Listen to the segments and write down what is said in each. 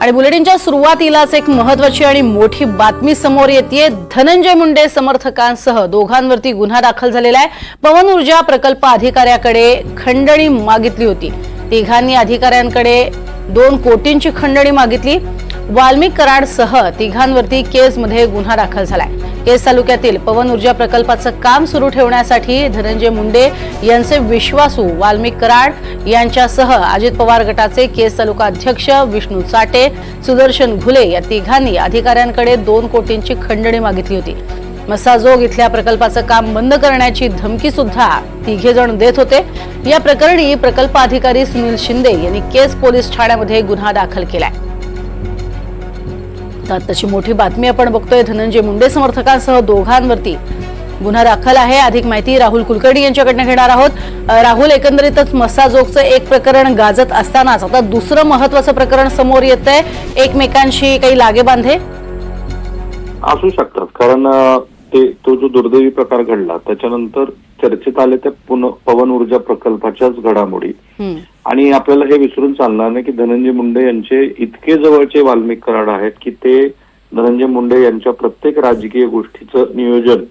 आणि बुलेटिनच्या सुरुवातीलाच एक महत्त्वाची आणि मोठी बातमी समोर येते। धनंजय मुंडे समर्थकांसह दोघांवरती गुन्हा दाखल झालेला आहे। पवन ऊर्जा प्रकल्प अधिकाऱ्याकडे खंडणी मागितली होती। तिघांनी अधिकाऱ्यांकडे 2 कोटींची खंडणी मागितली। वाल्मिक कराडसह तिघांवरती केसमध्ये गुन्हा दाखल झालाय। केस तालुक्यातील पवन ऊर्जा प्रकल्पाचं काम सुरू ठेवण्यासाठी धनंजय मुंडे यांचे विश्वासू वाल्मिक कराड यांच्यासह अजित पवार गटाचे केस तालुका अध्यक्ष विष्णू चाटे, सुदर्शन घुले या तिघांनी अधिकाऱ्यांकडे 2 कोटींची खंडणी मागितली होती। मसाजोग इथल्या प्रकल्पाचं काम बंद करण्याची धमकी सुद्धा तिघे जण देत होते। या प्रकरणी प्रकल्प अधिकारी सुनील शिंदे यांनी केस पोलीस ठाण्यामध्ये गुन्हा दाखल केलाय। तशी मोठी बातमी आपण बघतोय। धनंजय मुंडे समर्थकांसह दोघांवरती गुन्हा दाखल आहे। अधिक माहिती राहुल कुलकर्णी यांच्याकडून घेणार आहोत। राहुल, एकंदरीतच मसाजोगचं एक प्रकरण गाजत असतानाच आता दुसरं महत्त्वाचं प्रकरण समोर येतंय। एकमेकांशी काही लागेबांधे असू शकतात, कारण तो जो दुर्दैवी प्रकार घडला त्याच्यानंतर चर्चेत आले त्या पवन ऊर्जा प्रकल्पाच्याच घडामोडी। आणि आपल्याला हे विसरून चालणार नाही की धनंजय मुंडे यांचे इतके जवळचे वाल्मिक कराड आहेत की ते धनंजय मुंडे यांच्या प्रत्येक राजकीय गोष्टीचं नियोजन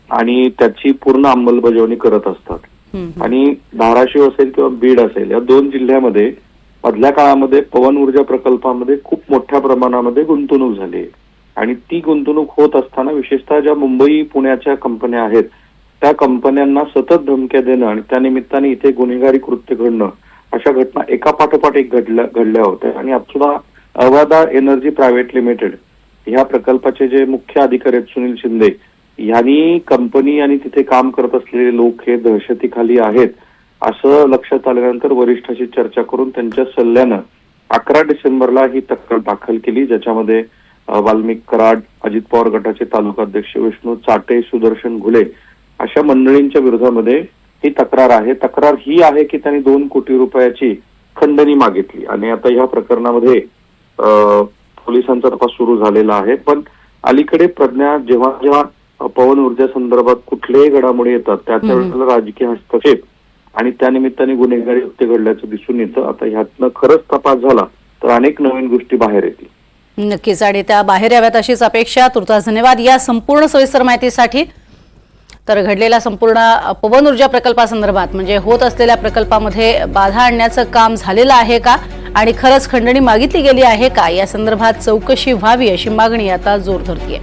आणि त्याची पूर्ण अंमलबजावणी करत असतात। आणि धाराशिव असेल किंवा बीड असेल या 2 जिल्ह्यामध्ये मधल्या काळामध्ये पवन ऊर्जा प्रकल्पामध्ये खूप मोठ्या प्रमाणामध्ये गुंतवणूक झाली आहे। आणि ती गुंतवणूक होत असताना विशेषतः ज्या मुंबई पुण्याच्या कंपन्या आहेत त्या कंपन्यांना सतत धमक्या देणं आणि त्यानिमित्ताने इथे गुन्हेगारी कृत्य घडणं अशा घटना एका पाठोपाठ एक घडल्या होत्या। आणि आता सुद्धा अवादा एनर्जी प्रायव्हेट लिमिटेड ह्या प्रकल्पाचे जे मुख्य अधिकारी आहेत सुनील शिंदे यांनी कंपनी आणि तिथे काम करत असलेले लोक हे दहशतीखाली आहेत असं लक्षात आल्यानंतर वरिष्ठाशी चर्चा करून त्यांच्या सल्ल्यानं 11 डिसेंबरला ही तक्रार दाखल केली, ज्याच्यामध्ये वाल्मिक कराड, अजित पवार गटाचे तालुका अध्यक्ष विष्णू चाटे, सुदर्शन घुले अशा मंडळींच्या विरोधामध्ये ही तक्रार आहे। तक्रार ही आहे की त्यांनी 2 कोटी रुपयाची खंडणी मागितली आणि आता या प्रकरणामध्ये पोलिसांचा तपास सुरू झालेला आहे। पण अलीकडे प्रज्ञा जेव्हा पवन ऊर्जा संदर्भात कुठलेही घडामोडी येतात त्यावेळेला राजकीय हस्तक्षेप आणि त्यानिमित्ताने गुन्हेगारी कृत्य घडल्याचं दिसून येतं। आता ह्यातनं खरंच तपास झाला तर अनेक नवीन गोष्टी बाहेर येतील। नक्कीच, आणि त्या बाहेर याव्यात अशीच अपेक्षा। तुर्तास धन्यवाद या संपूर्ण सविस्तर माहितीसाठी। तर घडलेला संपूर्ण पवन ऊर्जा प्रकल्पासंदर्भात म्हणजे होत असलेल्या प्रकल्पामध्ये बाधा आणण्याचं काम झालेलं आहे का आणि खरंच खंडणी मागितली गेली आहे का या संदर्भात चौकशी व्हावी अशी मागणी आता जोर धरतेय।